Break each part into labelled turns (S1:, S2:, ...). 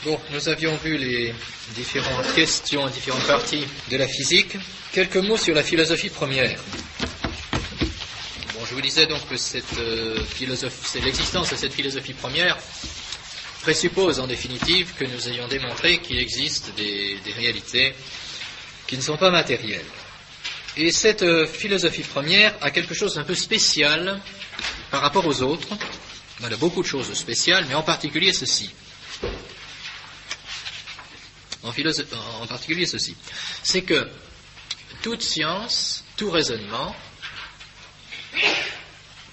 S1: Bon, nous avions vu les différentes questions, différentes parties de la physique. Quelques mots sur la philosophie première. Bon, je vous disais donc que l'existence de cette philosophie première présuppose en définitive que nous ayons démontré qu'il existe des réalités qui ne sont pas matérielles. Et cette philosophie première a quelque chose d'un peu spécial par rapport aux autres. Elle a beaucoup de choses spéciales, mais en particulier ceci. En particulier ceci. C'est que toute science, tout raisonnement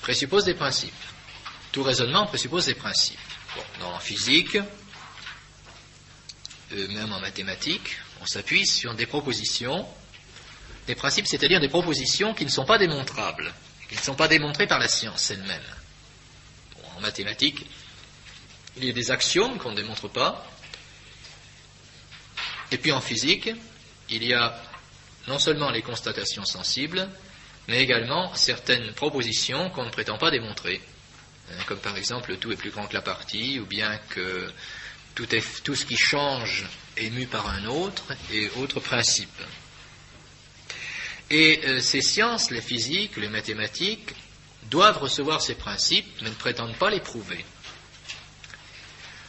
S1: présuppose des principes. Tout raisonnement présuppose des principes. Bon, dans la physique, même en mathématiques, on s'appuie sur des propositions, des principes, c'est-à-dire des propositions qui ne sont pas démontrables, qui ne sont pas démontrées par la science elle-même. Bon, en mathématiques, il y a des axiomes qu'on ne démontre pas, et puis en physique, il y a non seulement les constatations sensibles, mais également certaines propositions qu'on ne prétend pas démontrer, comme par exemple tout est plus grand que la partie, ou bien que tout ce qui change est mu par un autre, et autres principes. Et ces sciences, les physiques, les mathématiques, doivent recevoir ces principes, mais ne prétendent pas les prouver.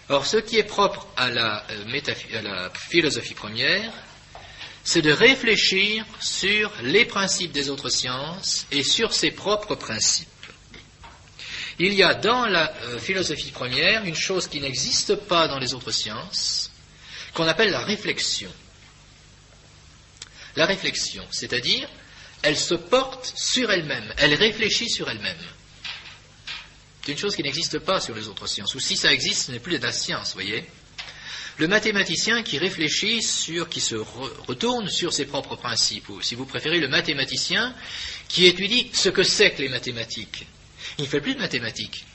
S1: Or, ce qui est propre à la philosophie première, c'est de réfléchir sur les principes des autres sciences et sur ses propres principes. Il y a dans la philosophie première une chose qui n'existe pas dans les autres sciences, qu'on appelle la réflexion. La réflexion, c'est-à-dire, elle se porte sur elle-même, elle réfléchit sur elle-même. C'est une chose qui n'existe pas sur les autres sciences, ou si ça existe, ce n'est plus de la science, voyez. Le mathématicien qui réfléchit qui se retourne sur ses propres principes, ou si vous préférez, le mathématicien qui étudie ce que c'est que les mathématiques. Il ne fait plus de mathématiques,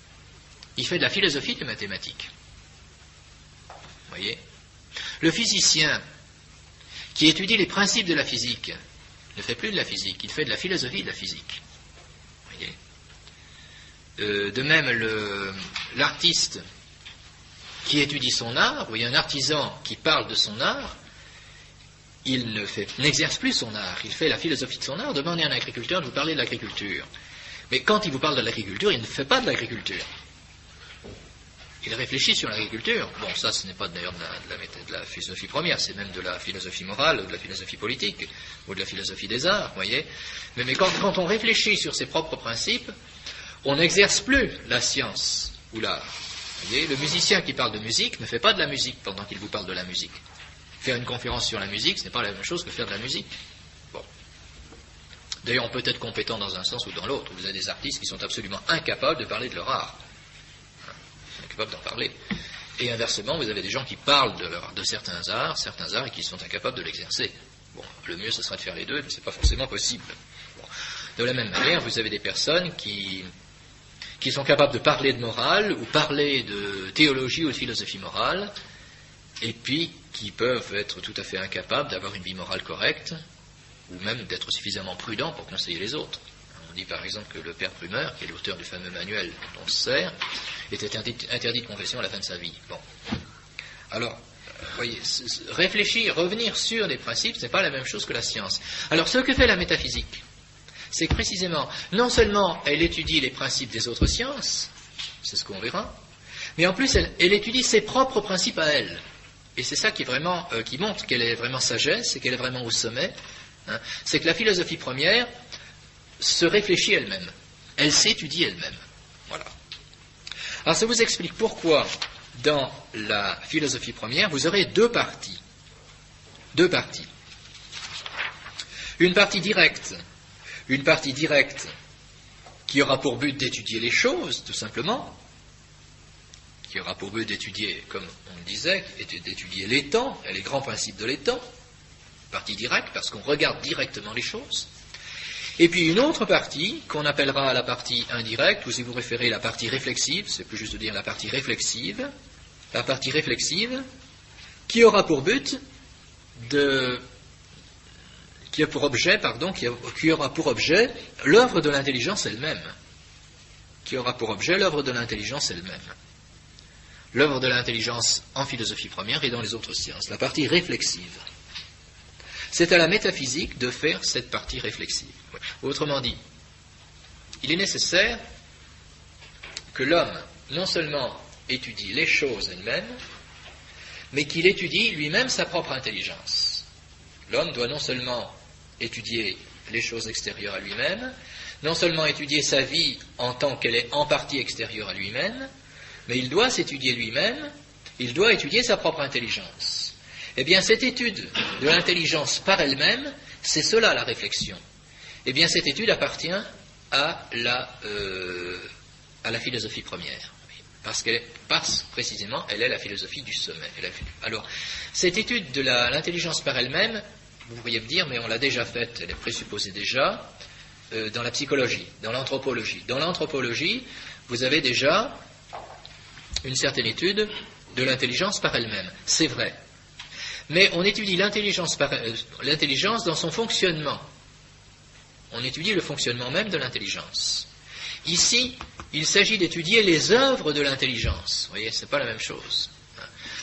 S1: il fait de la philosophie des mathématiques. Voyez. Le physicien qui étudie les principes de la physique ne fait plus de la physique, il fait de la philosophie de la physique. Voyez. De même, l'artiste qui étudie son art, vous voyez, un artisan qui parle de son art, il n'exerce plus son art, il fait la philosophie de son art. Demandez à un agriculteur de vous parler de l'agriculture. Mais quand il vous parle de l'agriculture, il ne fait pas de l'agriculture. Il réfléchit sur l'agriculture. Bon, ça, ce n'est pas d'ailleurs de la philosophie première, c'est même de la philosophie morale, ou de la philosophie politique, ou de la philosophie des arts, vous voyez. Mais quand on réfléchit sur ses propres principes, on n'exerce plus la science ou l'art. Vous voyez, le musicien qui parle de musique ne fait pas de la musique pendant qu'il vous parle de la musique. Faire une conférence sur la musique, ce n'est pas la même chose que faire de la musique. Bon. D'ailleurs, on peut être compétent dans un sens ou dans l'autre. Vous avez des artistes qui sont absolument incapables de parler de leur art. Incapables d'en parler. Et inversement, vous avez des gens qui parlent de certains arts et qui sont incapables de l'exercer. Bon, le mieux, ce sera de faire les deux, mais ce n'est pas forcément possible. Bon. De la même manière, vous avez des personnes qui sont capables de parler de morale, ou parler de théologie ou de philosophie morale, et puis qui peuvent être tout à fait incapables d'avoir une vie morale correcte, ou même d'être suffisamment prudents pour conseiller les autres. On dit par exemple que le père Prumeur, qui est l'auteur du fameux manuel dont on se sert, était interdit de confession à la fin de sa vie. Bon. Alors, voyez, réfléchir, revenir sur les principes, ce n'est pas la même chose que la science. Alors, ce que fait la métaphysique, c'est que précisément, non seulement elle étudie les principes des autres sciences, c'est ce qu'on verra, mais en plus elle étudie ses propres principes à elle. Et c'est ça qui montre qu'elle est vraiment sagesse et qu'elle est vraiment au sommet. Hein. C'est que la philosophie première se réfléchit elle-même. Elle s'étudie elle-même. Voilà. Alors ça vous explique pourquoi dans la philosophie première, vous aurez deux parties. Deux parties. Une partie directe qui aura pour but d'étudier les choses, tout simplement, qui aura pour but d'étudier, comme on le disait, d'étudier les temps, et les grands principes de l'étang, partie directe, parce qu'on regarde directement les choses, et puis une autre partie, qu'on appellera la partie indirecte, ou si vous préférez la partie réflexive, c'est plus juste de dire la partie réflexive, qui aura pour but qui aura pour objet l'œuvre de l'intelligence elle-même. l'œuvre de l'intelligence en philosophie première et dans les autres sciences, la partie réflexive. C'est à la métaphysique de faire cette partie réflexive. Autrement dit, il est nécessaire que l'homme non seulement étudie les choses elles-mêmes, mais qu'il étudie lui-même sa propre intelligence. L'homme doit non seulement étudier les choses extérieures à lui-même, non seulement étudier sa vie en tant qu'elle est en partie extérieure à lui-même, mais il doit s'étudier lui-même, il doit étudier sa propre intelligence. Eh bien, cette étude de l'intelligence par elle-même, c'est cela la réflexion. Eh bien, cette étude appartient à la philosophie première. Parce précisément, elle est la philosophie du sommet. Alors, cette étude de l'intelligence par elle-même, vous pourriez me dire, mais on l'a déjà faite, elle est présupposée déjà, dans la psychologie, dans l'anthropologie. Dans l'anthropologie, vous avez déjà une certaine étude de l'intelligence par elle-même. C'est vrai. Mais on étudie l'intelligence dans son fonctionnement. On étudie le fonctionnement même de l'intelligence. Ici, il s'agit d'étudier les œuvres de l'intelligence. Vous voyez, ce n'est pas la même chose.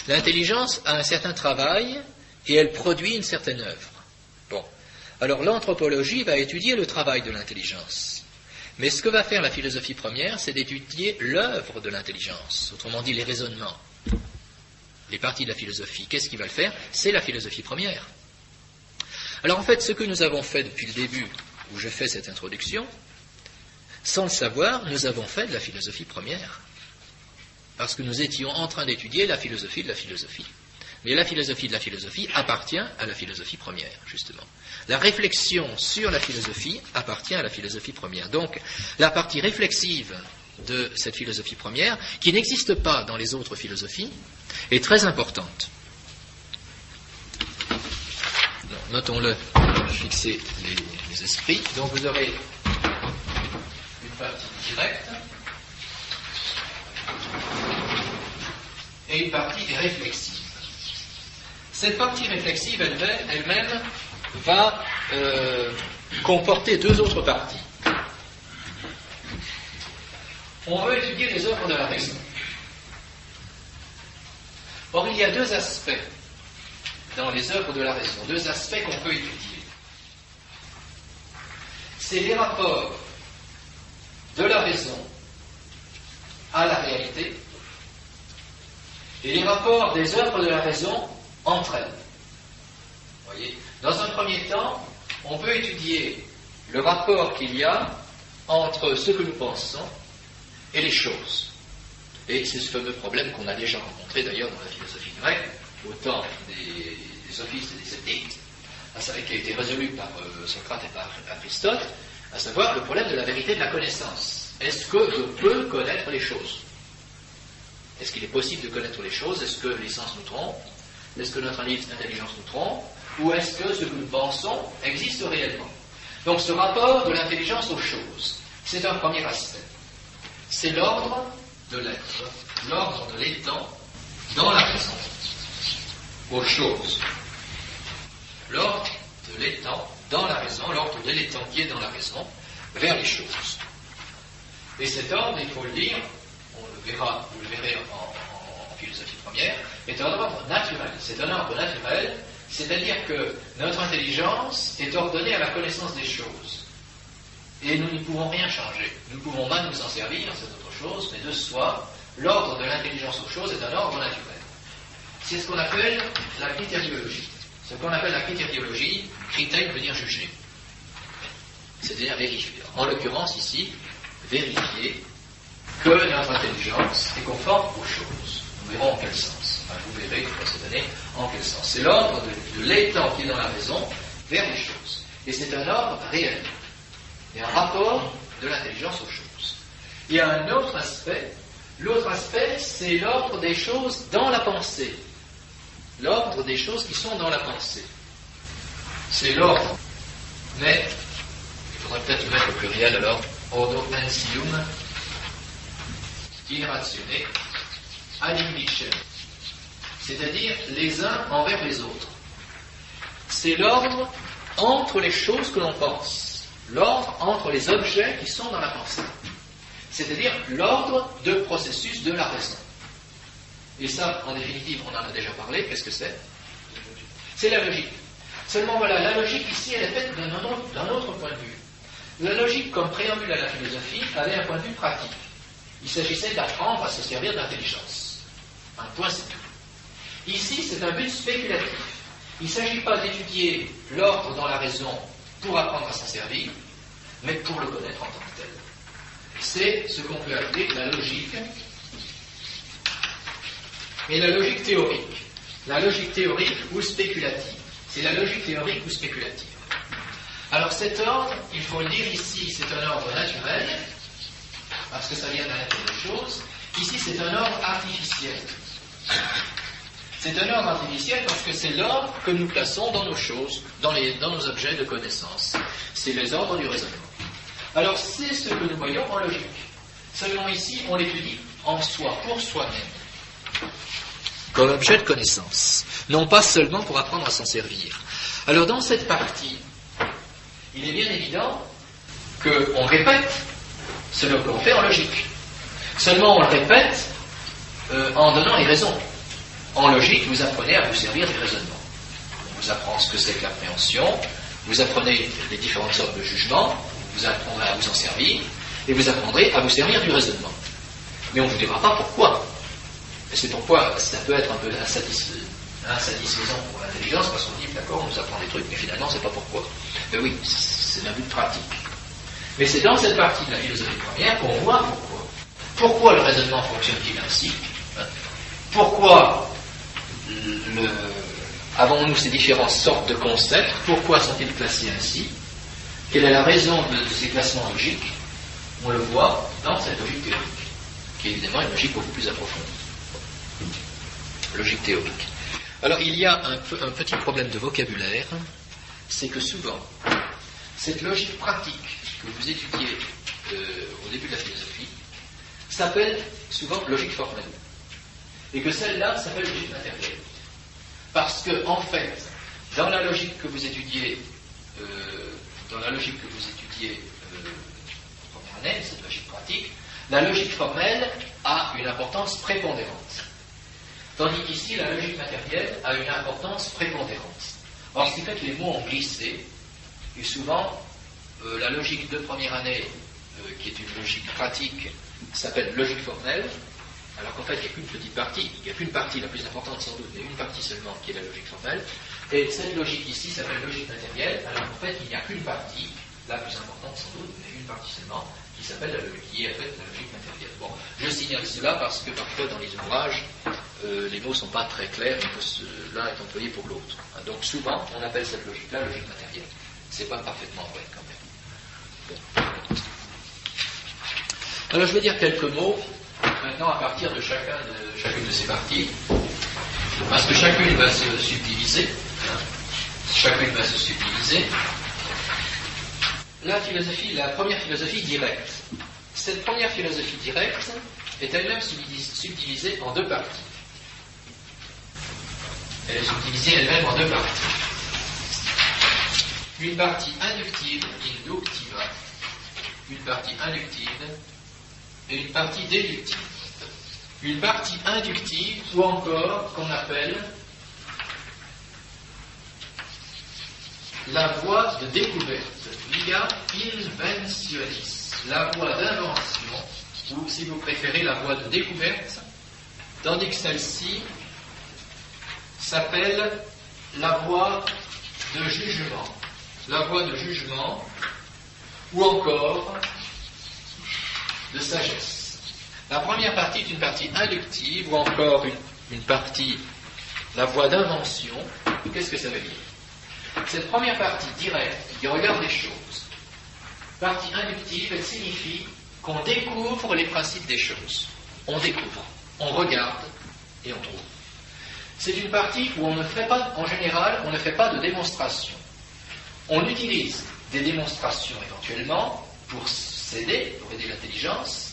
S1: L'intelligence a un certain travail et elle produit une certaine œuvre. Bon. Alors l'anthropologie va étudier le travail de l'intelligence. Mais ce que va faire la philosophie première, c'est d'étudier l'œuvre de l'intelligence. Autrement dit, les raisonnements. Les parties de la philosophie. Qu'est-ce qui va le faire? C'est la philosophie première. Alors en fait, ce que nous avons fait depuis le début, où je fais cette introduction, sans le savoir, nous avons fait de la philosophie première. Parce que nous étions en train d'étudier la philosophie de la philosophie. Mais la philosophie de la philosophie appartient à la philosophie première, justement. La réflexion sur la philosophie appartient à la philosophie première. Donc, la partie réflexive de cette philosophie première, qui n'existe pas dans les autres philosophies, est très importante. Notons-le, fixer les esprits. Donc vous aurez une partie directe et une partie réflexive. Cette partie réflexive elle-même va comporter deux autres parties. On veut étudier les œuvres de la raison. Or, il y a deux aspects dans les œuvres de la raison, deux aspects qu'on peut étudier. C'est les rapports de la raison à la réalité et les rapports des œuvres de la raison entre elles. Vous voyez ? Dans un premier temps, on peut étudier le rapport qu'il y a entre ce que nous pensons et les choses. Et c'est ce fameux problème qu'on a déjà rencontré d'ailleurs dans la philosophie grecque, au temps des sophistes et des sceptiques, qui a été résolu par Socrate et par Aristote, à savoir le problème de la vérité de la connaissance. Est-ce que je peux connaître les choses? Est-ce qu'il est possible de connaître les choses? Est-ce que les sens nous trompent? Est-ce que notre intelligence nous trompe? Ou est-ce que ce que nous pensons existe réellement? Donc ce rapport de l'intelligence aux choses, c'est un premier aspect. C'est l'ordre de l'être, l'ordre de l'étant dans la raison, aux choses. L'ordre de l'étant dans la raison, l'ordre de l'étant qui est dans la raison, vers les choses. Et cet ordre, il faut le dire, on le verra, vous le verrez en philosophie première, est un ordre naturel. C'est un ordre naturel, c'est-à-dire que notre intelligence est ordonnée à la connaissance des choses. Et nous ne pouvons rien changer. Nous pouvons mal nous en servir, c'est autre chose, mais de soi, l'ordre de l'intelligence aux choses est un ordre naturel. C'est ce qu'on appelle la critériologie. Ce qu'on appelle la critériologie, critère veut dire juger. C'est-à-dire vérifier. En l'occurrence ici, vérifier que notre intelligence est conforme aux choses. Nous verrons en quel sens. Enfin, vous verrez dans cette année en quel sens. C'est l'ordre de l'étant qui est dans la raison vers les choses. Et c'est un ordre réel. Il y a un rapport de l'intelligence aux choses. Il y a un autre aspect. L'autre aspect, c'est l'ordre des choses dans la pensée. L'ordre des choses qui sont dans la pensée. C'est l'ordre. Mais, il faudrait peut-être mettre au pluriel alors, ordo pensium in ratione ad indicem. C'est-à-dire les uns envers les autres. C'est l'ordre entre les choses que l'on pense. L'ordre entre les objets qui sont dans la pensée. C'est-à-dire l'ordre de processus de la raison. Et ça, en définitive, on en a déjà parlé. Qu'est-ce que c'est? C'est la logique. Seulement voilà, la logique ici, elle est faite d'un autre point de vue. La logique, comme préambule à la philosophie, avait un point de vue pratique. Il s'agissait d'apprendre à se servir de l'intelligence. Un point, c'est tout. Ici, c'est un but spéculatif. Il ne s'agit pas d'étudier l'ordre dans la raison pour apprendre à s'en servir, mais pour le connaître en tant que tel. C'est ce qu'on peut appeler la logique, et la logique théorique. La logique théorique ou spéculative. C'est la logique théorique ou spéculative. Alors cet ordre, il faut le dire ici, c'est un ordre naturel, parce que ça vient d'un être des choses. Ici, c'est un ordre artificiel. C'est un ordre artificiel parce que c'est l'ordre que nous plaçons dans nos choses, dans nos objets de connaissance. C'est les ordres du raisonnement. Alors c'est ce que nous voyons en logique. Seulement ici, on l'étudie en soi, pour soi-même, comme objet de connaissance, non pas seulement pour apprendre à s'en servir. Alors dans cette partie, il est bien évident qu'on répète ce que l'on fait en logique. Seulement on le répète en donnant les raisons. En logique, vous apprenez à vous servir du raisonnement. On vous apprend ce que c'est que l'appréhension, vous apprenez les différentes sortes de jugements, vous apprendrez à vous en servir, et vous apprendrez à vous servir du raisonnement. Mais on ne vous dira pas pourquoi. Et c'est pourquoi ça peut être un peu insatisfaisant pour l'intelligence, parce qu'on dit, d'accord, on nous apprend des trucs, mais finalement, c'est pas pourquoi. Mais oui, c'est un but pratique. Mais c'est dans cette partie de la philosophie première qu'on voit pourquoi. Pourquoi le raisonnement fonctionne-t-il ainsi? Pourquoi avons-nous ces différentes sortes de concepts? Pourquoi sont-ils classés ainsi? Quelle est la raison de ces classements logiques? On le voit dans cette logique théorique, qui est évidemment une logique beaucoup plus approfondie. Logique théorique. Alors il y a un petit problème de vocabulaire, c'est que souvent, cette logique pratique que vous étudiez au début de la philosophie s'appelle souvent logique formelle. Et que celle-là s'appelle logique matérielle. Parce que, en fait, dans la logique que vous étudiez, en première année, cette logique pratique, la logique formelle a une importance prépondérante. Tandis qu'ici, la logique matérielle a une importance prépondérante. Or, ce qui fait que les mots ont glissé, et souvent, la logique de première année, qui est une logique pratique, s'appelle logique formelle, alors qu'en fait, il n'y a qu'une petite partie, il n'y a qu'une partie, la plus importante sans doute, mais une partie seulement qui est la logique formelle, et cette logique ici s'appelle logique matérielle, alors qu'en fait, il n'y a qu'une partie, la plus importante sans doute, mais une partie seulement, qui s'appelle la logique matérielle. Bon, je signale cela parce que parfois dans les ouvrages, les mots ne sont pas très clairs, et que l'un est employé pour l'autre. Donc souvent, on appelle cette logique-là logique matérielle. C'est pas parfaitement vrai quand même. Bon. Alors je vais dire quelques mots maintenant à partir de chacune de ces parties, parce que chacune va se subdiviser. La première philosophie directe. Cette première philosophie directe est elle-même subdivisée en deux parties. Elle est subdivisée elle-même en deux parties. Une partie inductive, inductiva, une partie inductive et une partie déductive. Une partie inductive, ou encore qu'on appelle la voie de découverte, via inventionis, la voie d'invention, ou si vous préférez la voie de découverte, tandis que celle-ci s'appelle la voie de jugement. La voie de jugement, ou encore de sagesse. La première partie est une partie inductive, ou encore une partie, la voie d'invention. Qu'est-ce que ça veut dire? Cette première partie directe, qui regarde les choses, partie inductive, elle signifie qu'on découvre les principes des choses. On découvre, on regarde et on trouve. C'est une partie où on ne fait pas, en général, on ne fait pas de démonstration. On utilise des démonstrations éventuellement pour s'aider, pour aider l'intelligence.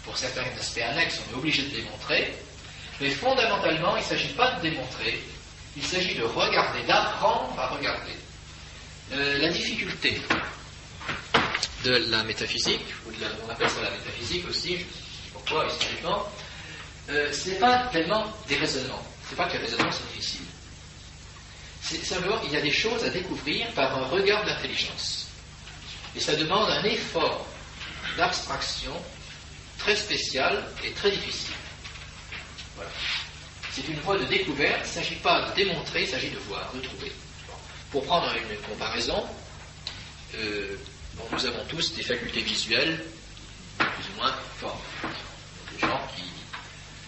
S1: Pour certains aspects annexes, on est obligé de démontrer. Mais fondamentalement, il ne s'agit pas de démontrer, il s'agit de regarder, d'apprendre à regarder. La difficulté de la métaphysique, on appelle ça la métaphysique aussi, je ne sais pas pourquoi historiquement, ce n'est pas tellement des raisonnements. Ce n'est pas que les raisonnements sont difficiles. C'est simplement qu'il y a des choses à découvrir par un regard d'intelligence. Et ça demande un effort d'abstraction très spécial et très difficile. Voilà. C'est une voie de découverte, il ne s'agit pas de démontrer, il s'agit de voir, de trouver. Pour prendre une comparaison, nous avons tous des facultés visuelles plus ou moins fortes. Des gens qui,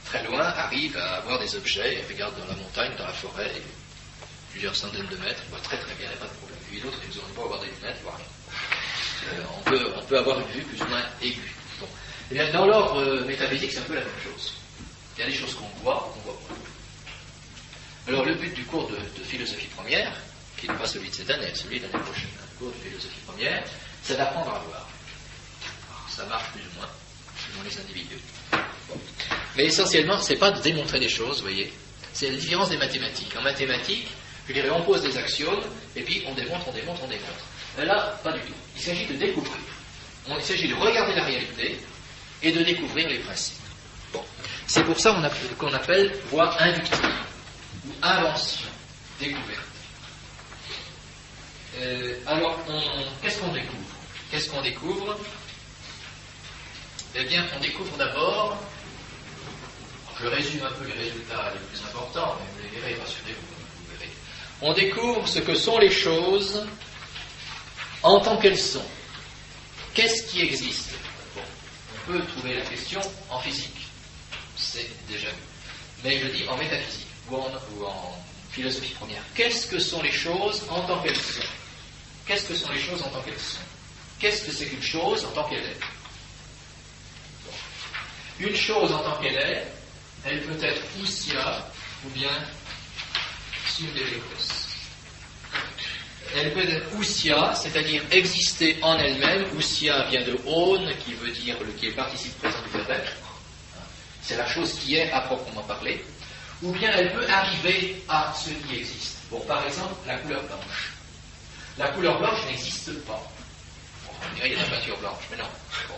S1: très loin, arrivent à voir des objets, et regardent dans la montagne, dans la forêt, plusieurs centaines de mètres, ils voient très très bien, il n'y a pas de problème. Puis d'autres, ils n'ont pas avoir des lunettes, ils voient rien. On peut avoir une vue plus ou moins aiguë. Bon. Eh bien, dans l'ordre métaphysique, c'est un peu la même chose. Il y a des choses qu'on voit pas. Alors, le but du cours de philosophie première, qui n'est pas celui de cette année, celui de l'année prochaine, le cours de philosophie première, c'est d'apprendre à voir. Alors, ça marche plus ou moins, selon les individus. Bon. Mais essentiellement, ce n'est pas de démontrer des choses, vous voyez. C'est la différence des mathématiques. En mathématiques, je dirais, on pose des axiomes, et puis on démontre. Là, pas du tout. Il s'agit de découvrir. Il s'agit de regarder la réalité et de découvrir les principes. Bon. C'est pour ça qu'on appelle voie inductive, ou invention, découverte. Alors, qu'est-ce qu'on découvre Eh bien, on découvre d'abord, je résume un peu les résultats les plus importants, mais vous les verrez, rassurez-vous, vous verrez. On découvre ce que sont les choses en tant qu'elles sont. Qu'est-ce qui existe? Bon, on peut trouver la question en physique, c'est déjà vu. Mais je dis en métaphysique ou en philosophie première. Qu'est-ce que sont les choses en tant qu'elles sont? Qu'est-ce que sont les choses en tant qu'elles sont? Qu'est-ce que c'est qu'une chose en tant qu'elle est? Bon. Une chose en tant qu'elle est, elle peut être ousia ou bien subdélégos. Elle peut être ousia, c'est-à-dire exister en elle-même. Ousia vient de on, qui veut dire qui est le participe présent du verbe être. C'est la chose qui est à proprement parler. Ou bien elle peut arriver à ce qui existe. Bon, par exemple, la couleur blanche. La couleur blanche n'existe pas. Bon, on dirait qu'il y a la peinture blanche, mais non. Bon,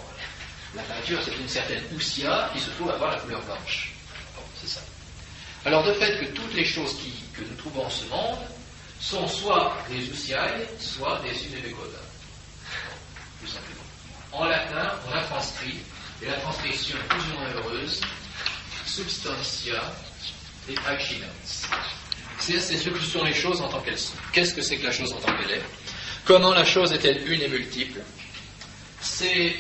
S1: la peinture, c'est une certaine ousia qui se trouve avoir la couleur blanche. Bon, c'est ça. Alors, de fait que toutes les choses que nous trouvons en ce monde sont soit des ousiae, soit des subdélégota. Tout simplement. En latin, on a transcrit, et la transcription est plus ou moins heureuse, substantia et aginans. C'est ce que sont les choses en tant qu'elles sont. Qu'est-ce que c'est que la chose en tant qu'elle est? Comment la chose est-elle une et multiple? C'est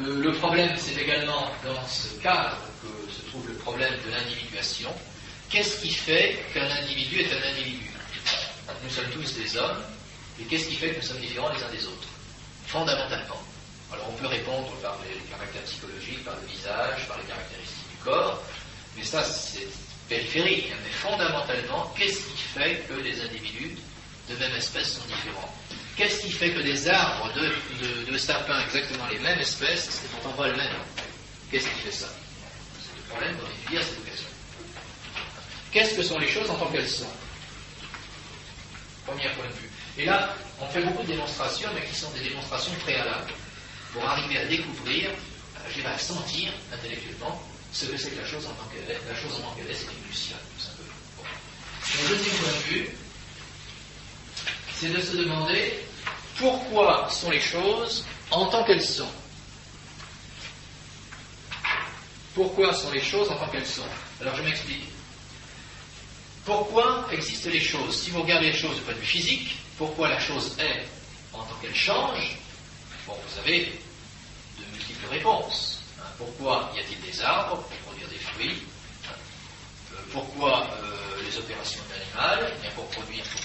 S1: le problème, c'est également dans ce cadre que se trouve le problème de l'individuation. Qu'est-ce qui fait qu'un individu est un individu? Nous sommes tous des hommes, et qu'est-ce qui fait que nous sommes différents les uns des autres? Fondamentalement. Alors on peut répondre par les caractères psychologiques, par le visage, par les caractéristiques du corps, mais ça c'est périphérique. Mais fondamentalement, qu'est-ce qui fait que les individus de même espèce sont différents? Qu'est-ce qui fait que des arbres de sapins exactement les mêmes espèces, c'est pourtant pas le même? Qu'est-ce qui fait ça? C'est le problème qu'on étudie à cette occasion. Qu'est-ce que sont les choses en tant qu'elles sont? Premier point de vue. Et là, on fait beaucoup de démonstrations, mais qui sont des démonstrations préalables, pour arriver à découvrir, à sentir intellectuellement ce que c'est que la chose en tant qu'elle est. La chose en tant qu'elle est, c'est une luciole, tout simplement. Bon. Le deuxième point de vue, c'est de se demander pourquoi sont les choses en tant qu'elles sont. Pourquoi sont les choses en tant qu'elles sont? Alors je m'explique. Pourquoi existent les choses? Si vous regardez les choses du point de vue physique, pourquoi la chose est en tant qu'elle change? Bon, vous avez de multiples réponses. Pourquoi y a-t-il des arbres pour produire des fruits? Pourquoi les opérations de l'animal? Eh bien, pour continuer pour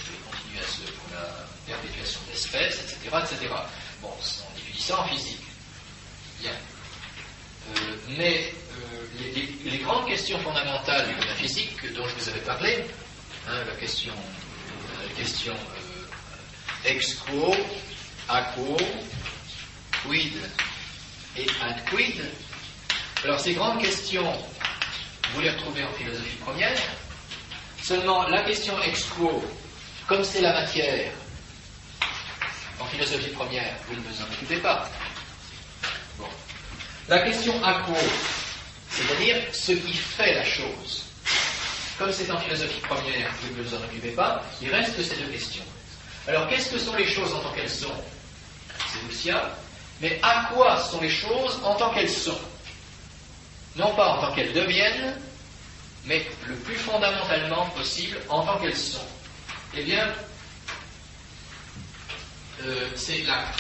S1: la perpétuation de l'espèce, etc., etc. Bon, on étudie ça en physique. Bien. Mais les grandes questions fondamentales de la physique dont je vous avais parlé, la question ex quo, a quo, quid et ad quid. Alors ces grandes questions, vous les retrouvez en philosophie première. Seulement la question ex quo, comme c'est la matière, en philosophie première, vous ne vous en occupez pas. Bon. La question a quo, c'est-à-dire ce qui fait la chose. Comme c'est en philosophie première, vous ne vous en occupez pas, il reste que ces deux questions. Alors, qu'est-ce que sont les choses en tant qu'elles sont? C'est Lucia. Mais à quoi sont les choses en tant qu'elles sont? Non pas en tant qu'elles deviennent, mais le plus fondamentalement possible en tant qu'elles sont. Eh bien, c'est l'acte.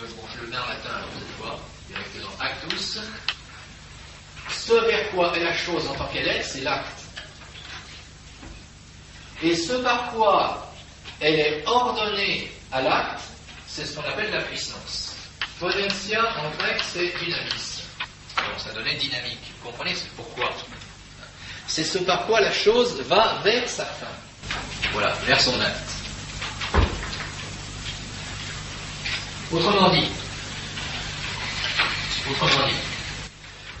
S1: Bon, je le mets en latin alors cette fois, directement actus. Ce vers quoi est la chose en tant qu'elle est, c'est l'acte. Et ce par quoi elle est ordonnée à l'acte, c'est ce qu'on appelle la puissance. Potentia en grec, c'est dynamisme. Alors ça donnait dynamique. Vous comprenez, c'est pourquoi. C'est ce par quoi la chose va vers sa fin. Voilà, vers son acte. Autrement dit,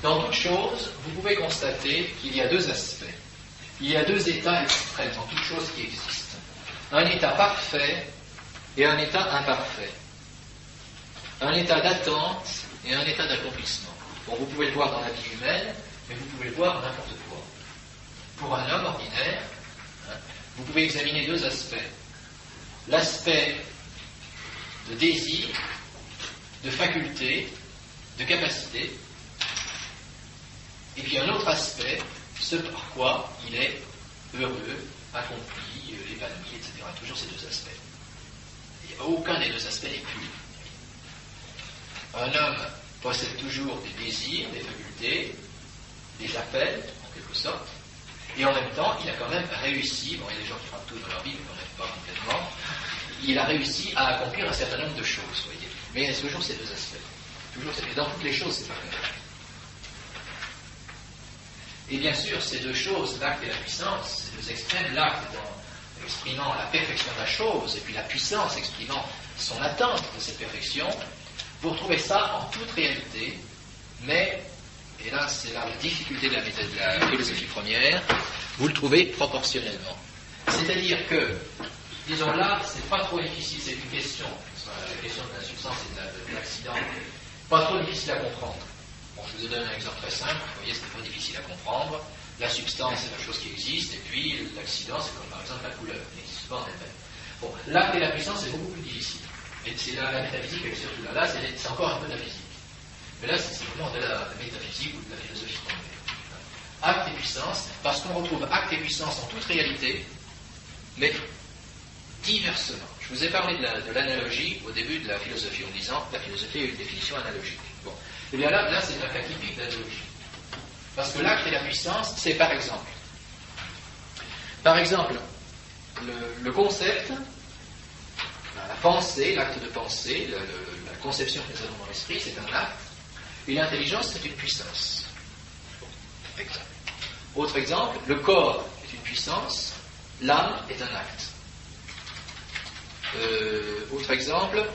S1: dans toute chose, vous pouvez constater qu'il y a deux aspects. Il y a deux états extrêmes dans toute chose qui existe. Un état parfait et un état imparfait. Un état d'attente et un état d'accomplissement. Bon, vous pouvez le voir dans la vie humaine, mais vous pouvez le voir n'importe quoi. Pour un homme ordinaire, vous pouvez examiner deux aspects. L'aspect de désir, de faculté, de capacité, et puis un autre aspect, ce par quoi il est heureux, accompli, épanoui, etc. Toujours ces deux aspects. Et aucun des deux aspects n'est plus. Un homme possède toujours des désirs, des facultés, des appels, en quelque sorte, et en même temps, il a quand même réussi, bon, il y a des gens qui font tout dans leur vie, mais quand même pas complètement, il a réussi à accomplir un certain nombre de choses, voyez. Mais il y a toujours ces deux aspects. Toujours, et dans toutes les choses, c'est pareil. Et bien sûr, ces deux choses, l'acte et la puissance, ces deux extrêmes, l'acte exprimant la perfection de la chose, et puis la puissance exprimant son attente de cette perfection, vous retrouvez ça en toute réalité, mais, et là c'est là la difficulté de la méthode de la philosophie première, vous le trouvez proportionnellement. C'est-à-dire que, disons là, c'est pas trop difficile, c'est une question, la question de la substance et de l'accident, pas trop difficile à comprendre. Bon, je vous donne un exemple très simple, vous voyez, c'est pas difficile à comprendre. La substance, c'est la chose qui existe, et puis l'accident, c'est comme par exemple la couleur, qui n'existe pas en elle-même. Bon, l'acte et la puissance, c'est beaucoup plus difficile. Et c'est la métaphysique, et surtout là, c'est encore un peu de la physique. Mais là, c'est vraiment de la métaphysique ou de la philosophie première. Acte et puissance, parce qu'on retrouve acte et puissance en toute réalité, mais diversement. Je vous ai parlé de l'analogie au début de la philosophie, en disant que la philosophie a une définition analogique. Bon. Et bien là c'est un cas typique d'analogie. Parce que l'acte et la puissance, c'est par exemple, le concept, la pensée, l'acte de pensée, la conception que nous avons dans l'esprit, c'est un acte, et l'intelligence, c'est une puissance. Bon, exemple. Autre exemple, le corps est une puissance, l'âme est un acte. Autre exemple,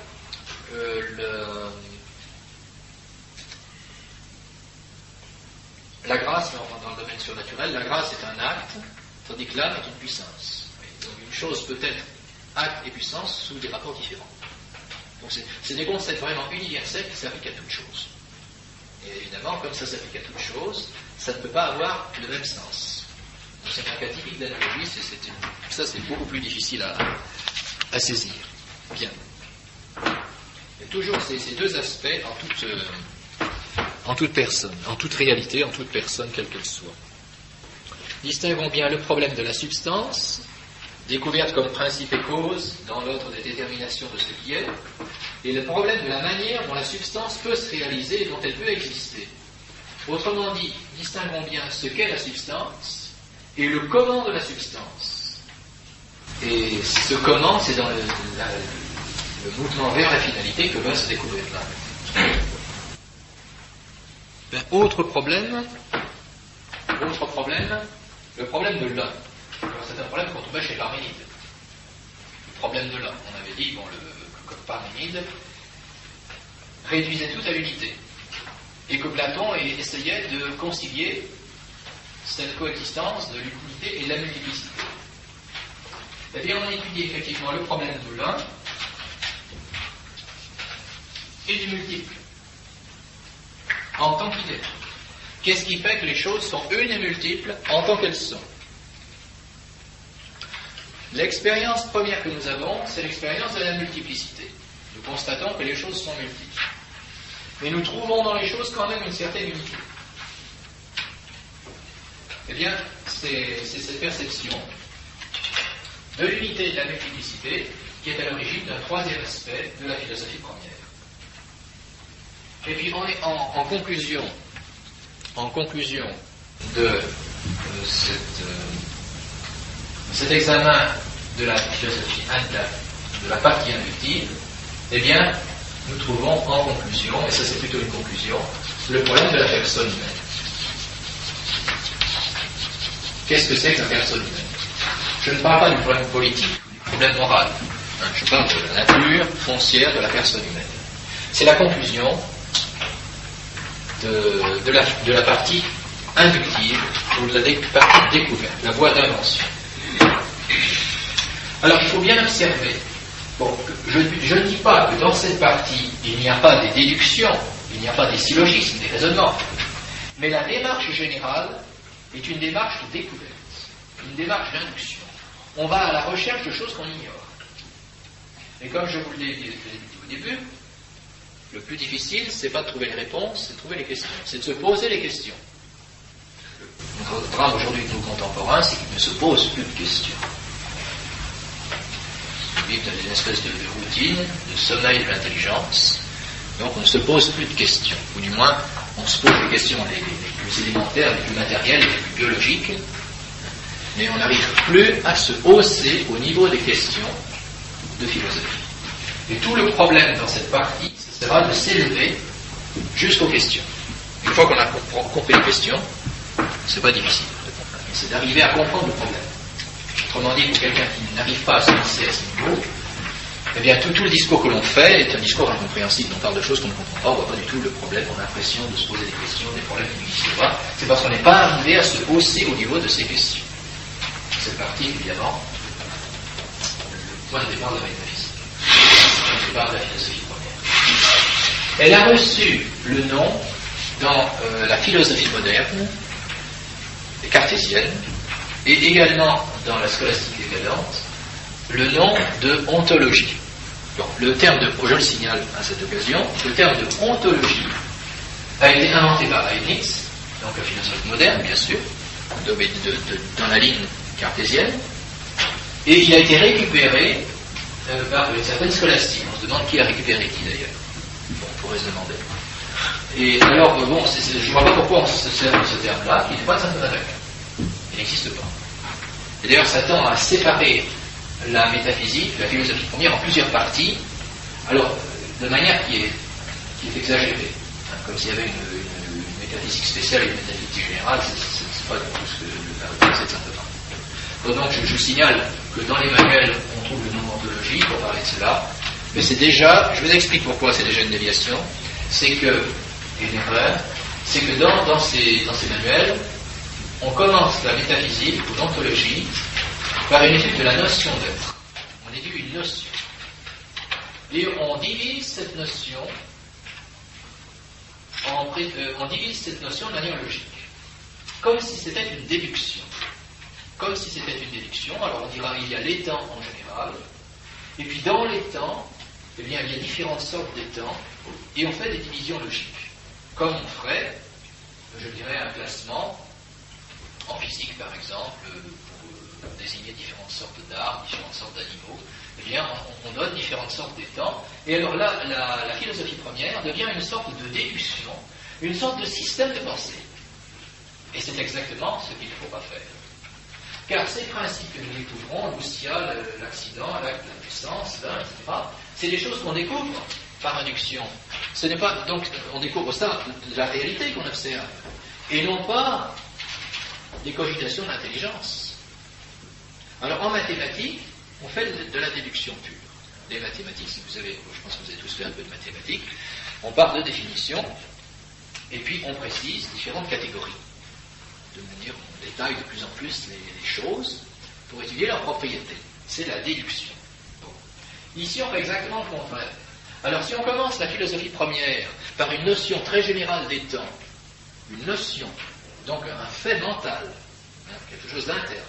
S1: la grâce, dans le domaine surnaturel, la grâce est un acte, tandis que l'âme est une puissance. Donc une chose peut être acte et puissance sous des rapports différents. Donc c'est des concepts vraiment universels qui s'appliquent à toute chose. Et évidemment, comme ça s'applique à toute chose, ça ne peut pas avoir le même sens. Donc c'est un cas typique d'analogie, ça c'est beaucoup plus difficile à saisir. Bien. Et toujours ces deux aspects en toute personne, en toute réalité, en toute personne, quelle qu'elle soit. Distinguons bien le problème de la substance, découverte comme principe et cause dans l'ordre des déterminations de ce qui est, et le problème de la manière dont la substance peut se réaliser et dont elle peut exister. Autrement dit, distinguons bien ce qu'est la substance et le comment de la substance. Et ce comment, c'est dans le mouvement vers la finalité que va se découvrir là. Autre problème, le problème de l'un. C'est un problème qu'on trouvait chez Parménide. Le problème de l'un. On avait dit que Parménide réduisait tout à l'unité. Et que Platon essayait de concilier cette coexistence de l'unité et de la multiplicité. Eh bien, on étudie effectivement le problème de l'un et du multiple, en tant qu'il est. Qu'est-ce qui fait que les choses sont une et multiples en tant qu'elles sont? L'expérience première que nous avons, c'est l'expérience de la multiplicité. Nous constatons que les choses sont multiples. Mais nous trouvons dans les choses quand même une certaine unité. Eh bien, c'est cette perception de l'unité et de la multiplicité qui est à l'origine d'un troisième aspect de la philosophie première. Et puis, en conclusion de cet examen de la philosophie de la partie inductive, eh bien, nous trouvons en conclusion, et ça c'est plutôt une conclusion, le problème de la personne humaine. Qu'est-ce que c'est que la personne humaine? Je ne parle pas du problème politique, du problème moral. Je parle de la nature foncière de la personne humaine. C'est la conclusion de la partie inductive ou de la partie découverte, la voie d'invention. Alors il faut bien observer, je ne dis pas que dans cette partie il n'y a pas des déductions, il n'y a pas des syllogismes, des raisonnements, mais la démarche générale est une démarche de découverte, une démarche d'induction. On va à la recherche de choses qu'on ignore. Et comme je vous l'ai dit au début, le plus difficile, c'est pas de trouver les réponses, c'est de trouver les questions, c'est de se poser les questions. Le drame aujourd'hui de nos contemporains, c'est qu'ils ne se posent plus de questions. Ils vivent dans une espèce de routine, de sommeil de l'intelligence, donc on ne se pose plus de questions, ou du moins on se pose les questions les plus élémentaires, les plus matérielles, les plus biologiques, mais on n'arrive plus à se hausser au niveau des questions de philosophie. Et tout le problème dans cette partie, ce sera de s'élever jusqu'aux questions. Une fois qu'on a compris les questions, c'est pas difficile de comprendre, c'est d'arriver à comprendre le problème. Autrement dit, pour quelqu'un qui n'arrive pas à se hisser à ce niveau, eh bien tout le discours que l'on fait est un discours incompréhensible. On parle de choses qu'on ne comprend pas, on ne voit pas du tout le problème, on a l'impression de se poser des questions, des problèmes qui n'existent pas. C'est parce qu'on n'est pas arrivé à se hausser au niveau de ces questions. Cette partie, évidemment, le point de départ de la métaphysique, le point de départ de la philosophie première. Elle a reçu le nom dans la philosophie moderne, cartésienne, et également dans la scolastique décadente, le nom de ontologie. Donc, le terme de, je le signale à cette occasion, le terme de ontologie a été inventé par Leibniz, donc un philosophe moderne, bien sûr, dans la ligne cartésienne, et il a été récupéré par certaines scolastiques. On se demande qui a récupéré qui d'ailleurs. Bon, on pourrait se demander. Et alors, je ne vois pas pourquoi on se sert de ce terme-là, qui n'est pas un grec. Il n'existe pas. Et d'ailleurs, ça tend à séparer la métaphysique, la philosophie première, en plusieurs parties, alors, de manière qui est exagérée. Comme s'il y avait une métaphysique spéciale et une métaphysique générale, c'est pas du tout ce que le caractérise simplement. Donc, je signale que dans les manuels, on trouve le nom d'ontologie pour parler de cela, mais c'est déjà, je vous explique pourquoi c'est déjà une déviation, c'est que, et une erreur, c'est que dans ces manuels, on commence la métaphysique ou l'ontologie par une étude de la notion d'être. On étudie une notion. Et on divise cette notion de manière logique. Comme si c'était une déduction. Comme si c'était une déduction, alors on dira il y a les temps en général, et puis dans les temps, eh bien, il y a différentes sortes des temps, et on fait des divisions logiques. Comme on ferait, je dirais, un classement en physique par exemple, pour désigner différentes sortes d'arbres, différentes sortes d'animaux, eh bien, on donne différentes sortes des temps, et alors là, la philosophie première devient une sorte de déduction, une sorte de système de pensée. Et c'est exactement ce qu'il ne faut pas faire. Car ces principes que nous découvrons, l'ousia, l'accident, la puissance, etc., c'est des choses qu'on découvre par induction. Ce n'est pas, donc, on découvre ça de la réalité qu'on observe, et non pas des cogitations d'intelligence. Alors, en mathématiques, on fait de la déduction pure. Les mathématiques, si vous avez, je pense que vous avez tous fait un peu de mathématiques, on part de définitions, et puis on précise différentes catégories. De manière, on détaille de plus en plus les choses pour étudier leurs propriétés. C'est la déduction. Bon. Ici, on fait exactement le contraire. Alors, si on commence la philosophie première par une notion très générale des temps, une notion, donc un fait mental, hein, quelque chose d'interne,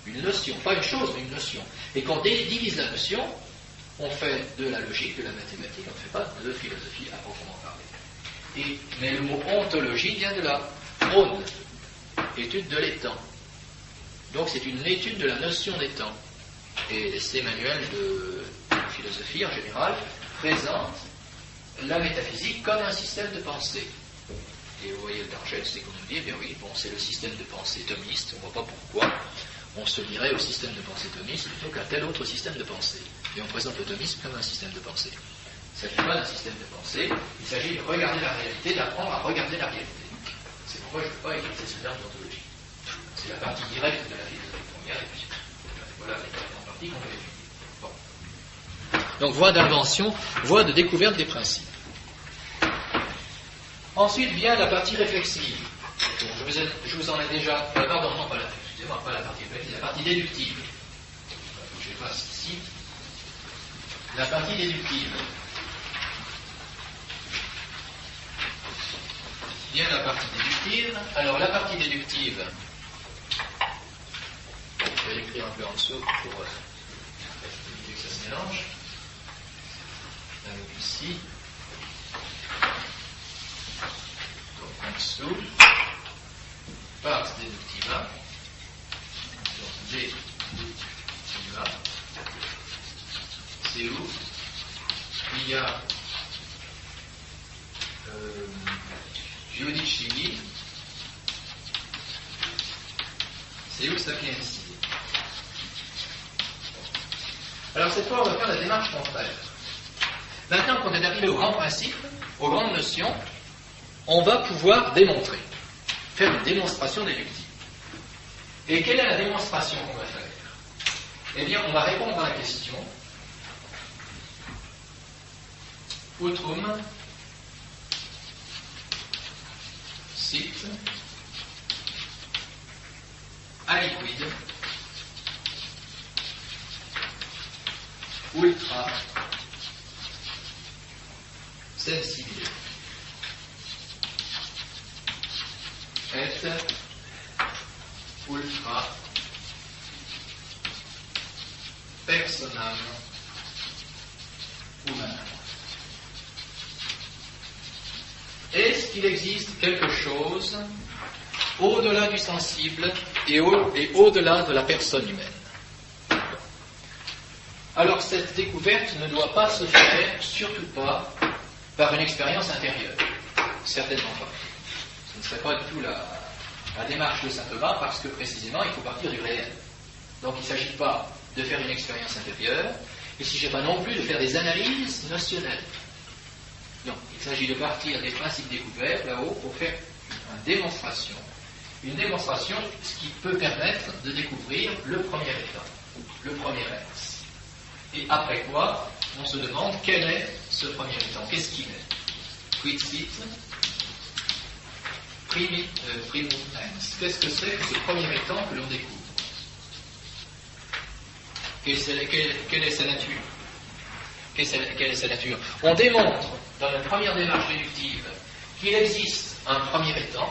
S1: une notion, pas une chose, mais une notion, et qu'on divise la notion, on fait de la logique, de la mathématique, on ne fait pas de philosophie à proprement parler. Mais le mot ontologie vient de là, on, étude de l'étang. Donc c'est une étude de la notion des temps. Et ces manuels de philosophie en général présentent la métaphysique comme un système de pensée. Et vous voyez le danger, c'est qu'on nous dit, eh bien oui, bon, c'est le système de pensée thomiste, on ne voit pas pourquoi on se lirait au système de pensée thomiste plutôt qu'à tel autre système de pensée. Et on présente le thomisme comme un système de pensée. Il ne s'agit pas d'un système de pensée, il s'agit de regarder la réalité, d'apprendre à regarder la réalité. C'est pourquoi je ne peux pas utiliser ce terme d'ontologie. C'est la partie directe de la philosophie première, et puis voilà la partie qu'on va étudier. Bon. Donc voie d'invention, voie de découverte des principes. Ensuite vient la partie réflexive. Je vous en ai déjà... pardon, non, pas la partie réflexive, la partie déductive. Je vais passer ici. La partie déductive. Vient la partie déductive. Alors la partie déductive... Je vais l'écrire un peu en dessous pour éviter que ça se mélange. Donc ici. Donc en dessous. Pars déductiva. Donc déductiva. C'est où il y a giudici. C'est où sapientia. Alors cette fois, on va faire la démarche contraire. Maintenant qu'on est arrivé aux grands principes, aux grandes notions, on va pouvoir démontrer, faire une démonstration déductive. Et quelle est la démonstration qu'on va faire? Eh bien, on va répondre à la question utrum sit aliquid ultra sensibile et ultra personam humanum. Est-ce qu'il existe quelque chose au-delà du sensible et au-delà de la personne humaine? Alors cette découverte ne doit pas se faire, surtout pas, par une expérience intérieure. Certainement pas. Ce ne serait pas du tout la démarche de saint Thomas, parce que précisément il faut partir du réel. Donc il ne s'agit pas de faire une expérience intérieure, et il ne s'agit pas non plus de faire des analyses notionnelles. Non, il s'agit de partir des principes découverts là-haut pour faire une démonstration. Une démonstration, ce qui peut permettre de découvrir le premier état, le premier être. Et après quoi, on se demande quel est ce premier état, qu'est-ce qu'il est. Quid sit primum ens. Qu'est-ce que c'est que ce premier état que l'on découvre? Quelle est sa nature? Quelle est sa nature? On démontre, dans la première démarche déductive, qu'il existe un premier état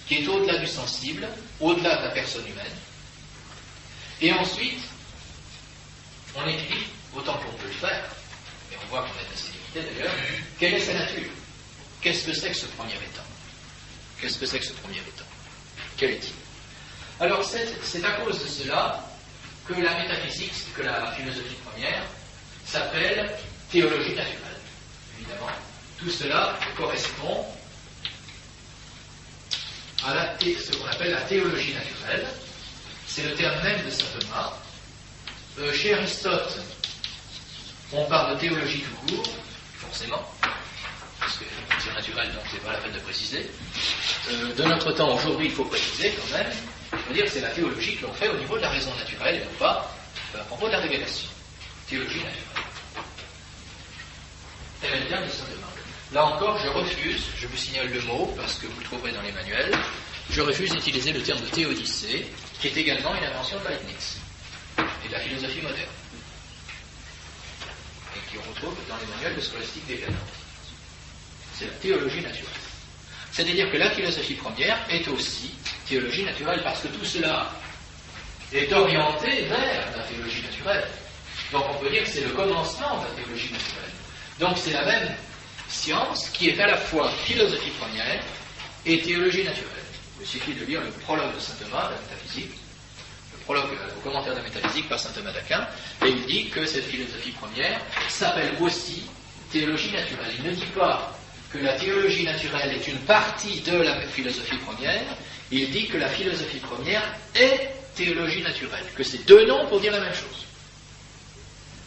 S1: qui est au-delà du sensible, au-delà de la personne humaine. Et ensuite, on étudie, autant qu'on peut le faire, et on voit qu'on est assez limité d'ailleurs, quelle est sa nature? Qu'est-ce que c'est que ce premier état? Qu'est-ce que c'est que ce premier état? Quel est-il? Alors c'est à cause de cela que la métaphysique, que la philosophie première, s'appelle théologie naturelle. Évidemment, tout cela correspond à ce qu'on appelle la théologie naturelle. C'est le terme même de saint Thomas. Chez Aristote, on parle de théologie tout court, forcément, parce que c'est naturel, donc c'est pas la peine de préciser. De notre temps, aujourd'hui, il faut préciser quand même, il faut dire que c'est la théologie que l'on fait au niveau de la raison naturelle et non pas à propos de la révélation. Théologie naturelle. Elle est bien de saint Thomas. Là encore, je refuse, je vous signale le mot, parce que vous le trouverez dans les manuels, je refuse d'utiliser le terme de théodicée, qui est également une invention de Leibniz et de la philosophie moderne, et qu'on retrouve dans les manuels de scolastique des canons. C'est la théologie naturelle. C'est-à-dire que la philosophie première est aussi théologie naturelle, parce que tout cela est orienté vers la théologie naturelle. Donc on peut dire que c'est le commencement de la théologie naturelle. Donc c'est la même science qui est à la fois philosophie première et théologie naturelle. Il suffit de lire le prologue de saint Thomas, de la métaphysique, le prologue au commentaire de la métaphysique par saint Thomas d'Aquin, et il dit que cette philosophie première s'appelle aussi théologie naturelle. Il ne dit pas que la théologie naturelle est une partie de la philosophie première, il dit que la philosophie première est théologie naturelle, que c'est deux noms pour dire la même chose.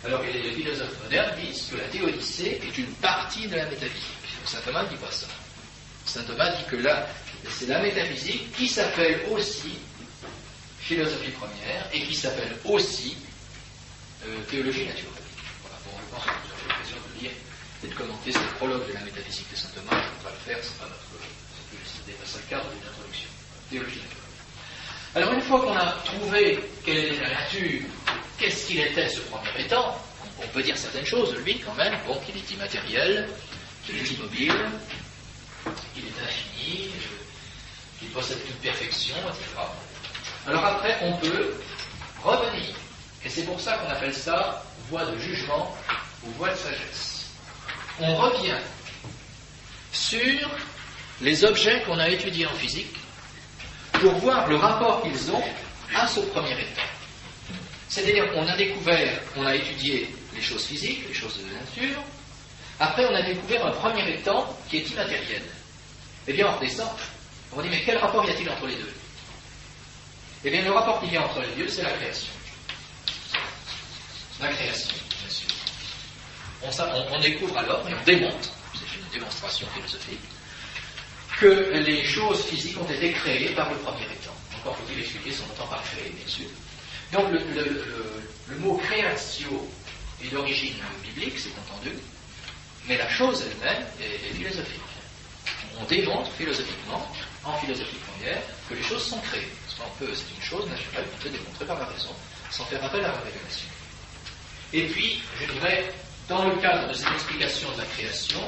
S1: Alors que les philosophes modernes disent que la théodicée est une partie de la métaphysique. Saint Thomas ne dit pas ça. Saint Thomas dit que là, c'est la métaphysique qui s'appelle aussi philosophie première et qui s'appelle aussi théologie naturelle. Voilà, bon, je pense que vous aurez l'occasion de lire et de commenter ce prologue de la métaphysique de saint Thomas. Je ne vais pas le faire, c'est pas notre. C'est dépasse le cadre d'une introduction. Théologie naturelle. Alors, une fois qu'on a trouvé quelle était la nature, qu'est-ce qu'il était ce premier étant, on peut dire certaines choses de lui quand même, bon, qu'il est immatériel, qu'il est immobile, qu'il est infini, qu'il possède toute perfection, etc. Alors après, on peut revenir. Et c'est pour ça qu'on appelle ça voie de jugement ou voie de sagesse. On revient sur les objets qu'on a étudiés en physique pour voir le rapport qu'ils ont à ce premier état. C'est-à-dire qu'on a découvert, on a étudié les choses physiques, les choses de la nature. Après, on a découvert un premier étant qui est immatériel. Eh bien, on redescend. On dit, mais quel rapport y a-t-il entre les deux? Eh bien, le rapport qu'il y a entre les deux, c'est la création. La création, bien sûr. On découvre alors, et on démontre, c'est une démonstration philosophique, que les choses physiques ont été créées par le premier étant. Encore faut-il expliquer son temps par créer, bien sûr. Donc le mot créatio est d'origine biblique, c'est entendu, mais la chose elle-même est philosophique. On démontre philosophiquement, en philosophie première, que les choses sont créées. C'est une chose naturelle qu'on peut démontrer par la raison, sans faire appel à la révélation. Et puis, je dirais, dans le cadre de cette explication de la création,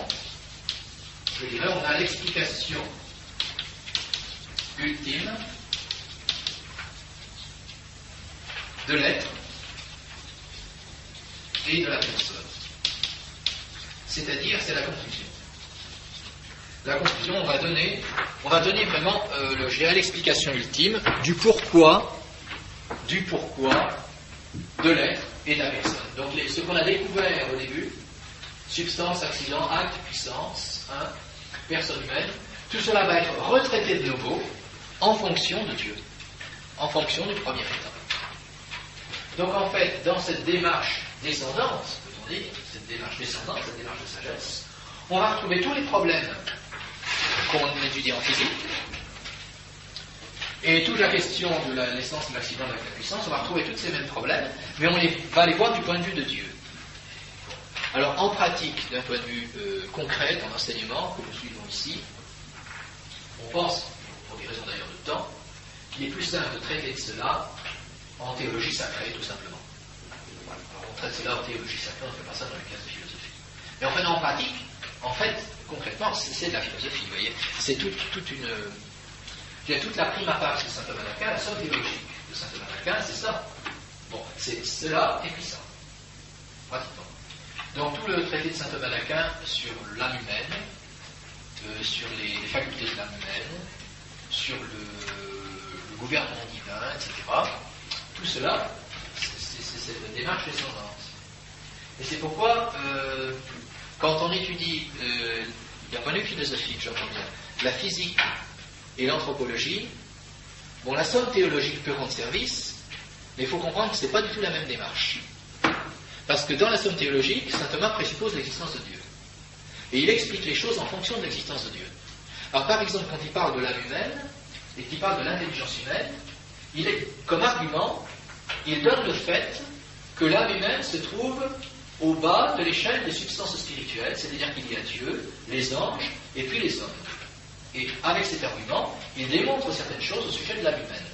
S1: je dirais, on a l'explication ultime de l'être et de la personne. C'est-à-dire, c'est la conclusion. La conclusion, on va donner vraiment l'explication ultime du pourquoi de l'être et de la personne. Donc, ce qu'on a découvert au début, substance, accident, acte, puissance, personne humaine, tout cela va être retraité de nouveau en fonction de Dieu, en fonction du premier état. Donc en fait, dans cette démarche descendante, peut-on dire, cette démarche descendante, cette démarche de sagesse, on va retrouver tous les problèmes qu'on étudie en physique, et toute la question de la naissance, de l'accident, de la puissance, on va retrouver tous ces mêmes problèmes, mais on va les voir du point de vue de Dieu. Alors en pratique, d'un point de vue concret, dans l'enseignement que nous suivons ici, on pense, pour des raisons d'ailleurs de temps, qu'il est plus simple de traiter de cela en théologie sacrée, tout simplement. Voilà. Alors, on traite cela en théologie sacrée, on ne fait pas ça dans les classes de philosophie. Mais en pratique, concrètement, c'est de la philosophie, vous voyez. C'est toute la prima pars de saint Thomas d'Aquin, la somme théologique de saint Thomas d'Aquin, c'est ça. Bon, c'est cela est puissant, pratiquement. Donc tout le traité de saint Thomas d'Aquin sur l'âme humaine, sur les facultés de l'âme humaine, sur le gouvernement divin, etc., tout cela, c'est cette démarche descendante. Et c'est pourquoi, quand on étudie, d'un point de vue philosophique, j'entends bien, la physique et l'anthropologie, bon, la somme théologique peut rendre service, mais il faut comprendre que ce n'est pas du tout la même démarche. Parce que dans la somme théologique, saint Thomas présuppose l'existence de Dieu. Et il explique les choses en fonction de l'existence de Dieu. Alors par exemple, quand il parle de l'âme humaine, et qu'il parle de l'intelligence humaine, comme argument, il donne le fait que l'âme humaine se trouve au bas de l'échelle des substances spirituelles, c'est-à-dire qu'il y a Dieu, les anges, et puis les hommes. Et avec cet argument, il démontre certaines choses au sujet de l'âme humaine.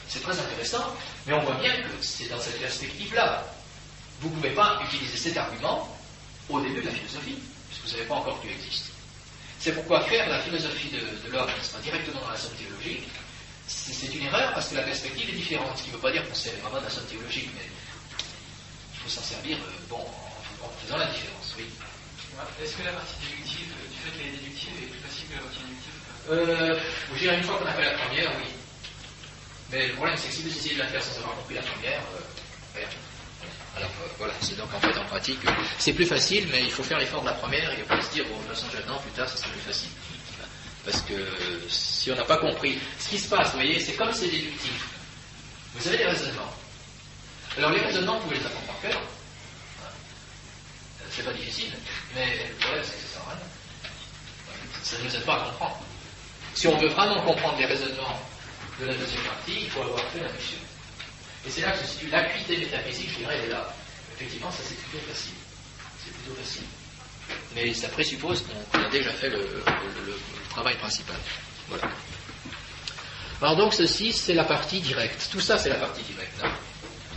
S1: C'est très intéressant, mais on voit bien que c'est dans cette perspective-là. Vous ne pouvez pas utiliser cet argument au début de la philosophie, puisque vous ne savez pas encore que Dieu existe. C'est pourquoi faire la philosophie de l'homme directement dans la somme théologique, c'est une erreur parce que la perspective est différente. Ce qui ne veut pas dire qu'on sait vraiment de la somme théologique, mais il faut s'en servir en faisant la différence, oui.
S2: Est-ce que la partie déductive, du fait qu'elle est déductive, est plus facile que la partie inductive?
S1: Je dirais une fois qu'on a fait la première, oui. Mais le problème, c'est que si vous essayez de la faire sans avoir compris la première, rien. Alors voilà, c'est donc en fait en pratique, c'est plus facile, mais il faut faire l'effort de la première et pas se dire, bon, de toute façon, maintenant, plus tard, ça sera plus facile. Parce que si on n'a pas compris ce qui se passe, vous voyez, c'est comme c'est déductif. Vous avez des raisonnements. Alors les raisonnements, vous pouvez les apprendre par cœur. C'est pas difficile, mais le problème, c'est que ça sert à rien. Ça ne nous aide pas à comprendre. Si on veut vraiment comprendre les raisonnements de la deuxième partie, il faut avoir fait l'induction. Et c'est là que se situe l'acuité métaphysique, je dirais, elle est là. Effectivement, ça c'est plutôt facile. C'est plutôt facile. Mais ça présuppose qu'on a déjà fait le travail principal. Voilà. Alors donc ceci, c'est la partie directe. Tout ça, c'est la partie directe. Hein.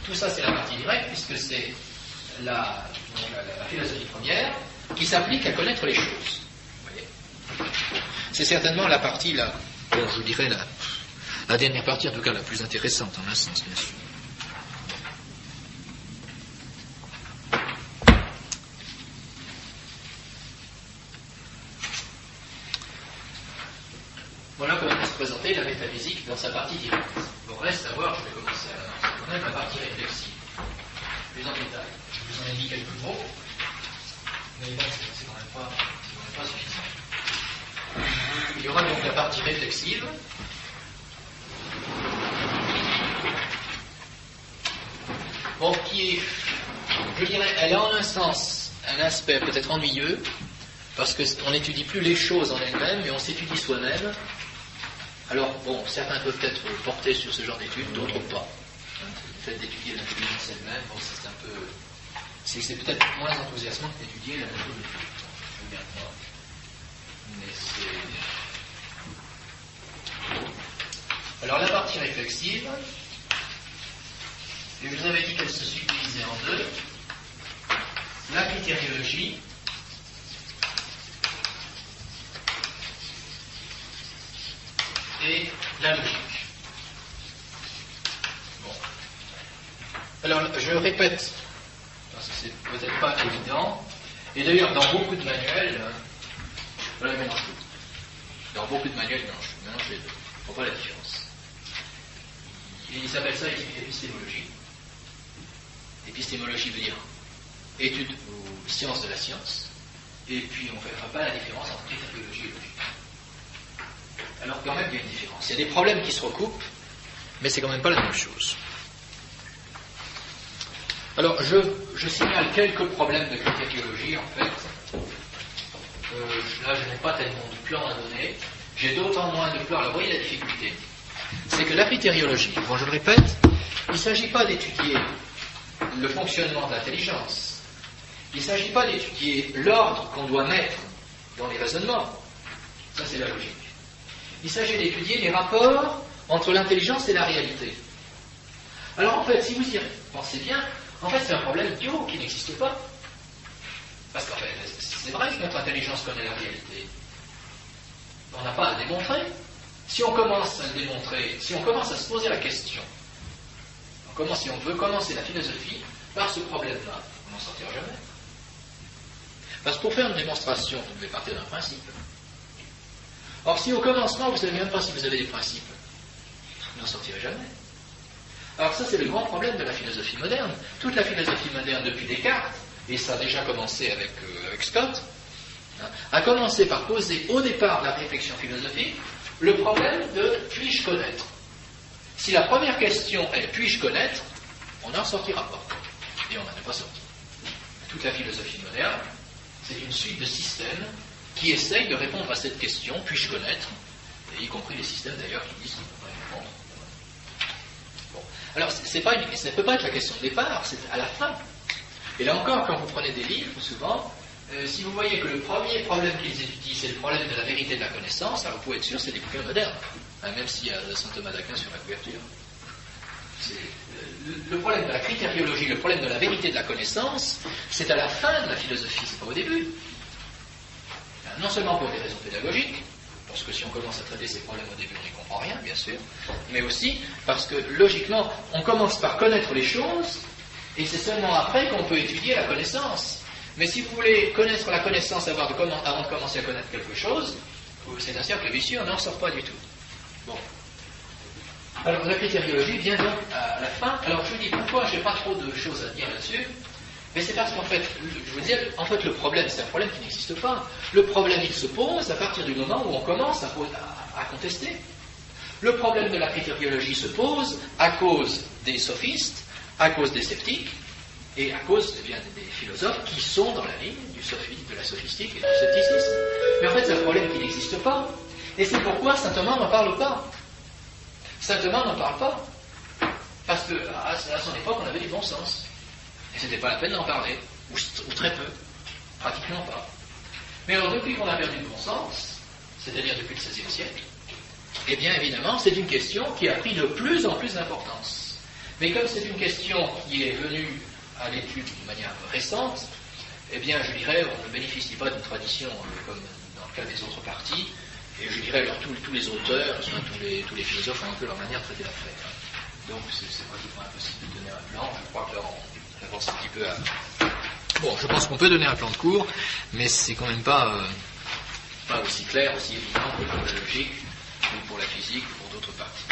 S1: Tout ça, c'est la partie directe, puisque c'est la philosophie première qui s'applique à connaître les choses. Vous voyez. C'est certainement la partie, là, bon, je dirais la dernière partie, en tout cas la plus intéressante, en un sens, bien sûr. Voilà comment va se présenter la métaphysique dans sa partie directe. Bon, reste à voir, je vais commencer à quand même la partie réflexive, plus en détail. Je vous en ai dit quelques mots, mais bon, c'est quand même pas suffisant. Il y aura donc la partie réflexive. Bon, qui est, je dirais, elle a en un sens un aspect peut-être ennuyeux, parce qu'on n'étudie plus les choses en elles-mêmes, mais on s'étudie soi-même. Alors, bon, certains peuvent être portés sur ce genre d'études, d'autres pas. Le fait d'étudier l'intelligence elle-même, bon, c'est un peu... C'est peut-être moins enthousiasmant que d'étudier la nature de tout. Je veux bien croire. Mais c'est... Alors, la partie réflexive, je vous avais dit qu'elle se subdivisait en deux. La critériologie et la logique. Bon. Alors, je répète, parce que c'est peut-être pas évident, et d'ailleurs, dans beaucoup de manuels, voilà, mélange tout. Dans beaucoup de manuels, mélange les deux. Il ne faut pas la différence. Ils appellent ça épistémologie. Épistémologie veut dire étude ou science de la science, et puis on ne fera pas la différence entre critériologie et logique. Alors quand même, il y a une différence. Il y a des problèmes qui se recoupent, mais c'est quand même pas la même chose. Alors, je signale quelques problèmes de critériologie, en fait. Là, je n'ai pas tellement de plan à donner. J'ai d'autant moins de plans. Alors, vous voyez la difficulté. C'est que la critériologie, bon, je le répète, il ne s'agit pas d'étudier le fonctionnement de l'intelligence. Il ne s'agit pas d'étudier l'ordre qu'on doit mettre dans les raisonnements. Ça, c'est la logique. Il s'agit d'étudier les rapports entre l'intelligence et la réalité. Alors en fait, si vous y pensez bien, en fait c'est un problème idiot qui n'existe pas. Parce qu'en fait, c'est vrai que notre intelligence connaît la réalité. On n'a pas à le démontrer. Si on commence à le démontrer, si on commence à se poser la question, si on veut commencer la philosophie par ce problème-là, on n'en sortira jamais. Parce que pour faire une démonstration, vous devez partir d'un principe. Or, si au commencement, vous ne savez même pas si vous avez des principes, vous n'en sortirez jamais. Alors ça, c'est le grand problème de la philosophie moderne. Toute la philosophie moderne, depuis Descartes, et ça a déjà commencé avec Scott, a commencé par poser au départ de la réflexion philosophique le problème de puis-je connaître. Si la première question est puis-je connaître, on n'en sortira pas. Et on n'en est pas sorti. Toute la philosophie moderne, c'est une suite de systèmes qui essayent de répondre à cette question, puis-je connaître, et y compris les systèmes d'ailleurs qui disent qu'ils ne peuvent pas répondre. Bon. Alors, ça ne peut pas être la question de départ, c'est à la fin. Et là encore, quand vous prenez des livres, souvent, si vous voyez que le premier problème qu'ils étudient, c'est le problème de la vérité de la connaissance, alors vous pouvez être sûr, c'est des bouquins modernes, hein, même s'il y a Saint Thomas d'Aquin sur la couverture. Le problème de la critériologie, le problème de la vérité de la connaissance, c'est à la fin de la philosophie, c'est pas au début. non seulement pour des raisons pédagogiques, parce que si on commence à traiter ces problèmes au début, on n'y comprend rien, bien sûr, mais aussi parce que, logiquement, on commence par connaître les choses, et c'est seulement après qu'on peut étudier la connaissance. Mais si vous voulez connaître la connaissance avant de commencer à connaître quelque chose, c'est un cercle vicieux, on n'en sort pas du tout. Bon. Alors, la critériologie vient donc à la fin. Alors, je vous dis pourquoi je n'ai pas trop de choses à dire là-dessus. Mais c'est parce qu'en fait, je vous dis, en fait, le problème, c'est un problème qui n'existe pas. Le problème, il se pose à partir du moment où on commence à contester. Le problème de la critériologie se pose à cause des sophistes, à cause des sceptiques, et à cause des philosophes qui sont dans la ligne de la sophistique et du scepticisme. Mais en fait, c'est un problème qui n'existe pas. Et c'est pourquoi saint Thomas n'en parle pas. Saint Thomas n'en parle pas. Parce qu'à son époque, on avait du bon sens. Et ce n'était pas la peine d'en parler, ou très peu, pratiquement pas. Mais alors, depuis qu'on a perdu le bon sens, c'est-à-dire depuis le XVIe siècle, eh bien, évidemment, c'est une question qui a pris de plus en plus d'importance. Mais comme c'est une question qui est venue à l'étude d'une manière récente, eh bien, je dirais, on ne bénéficie pas d'une tradition comme dans le cas des autres partis, et je dirais, alors, tous les auteurs, tous les philosophes ont un peu leur manière de traiter l'affaire. Donc, c'est pratiquement impossible de donner un plan. Je crois que là, on avance un petit peu à... Bon, je pense qu'on peut donner un plan de cours, mais c'est quand même pas aussi clair, aussi évident que pour la logique, ou pour la physique, ou pour d'autres parties.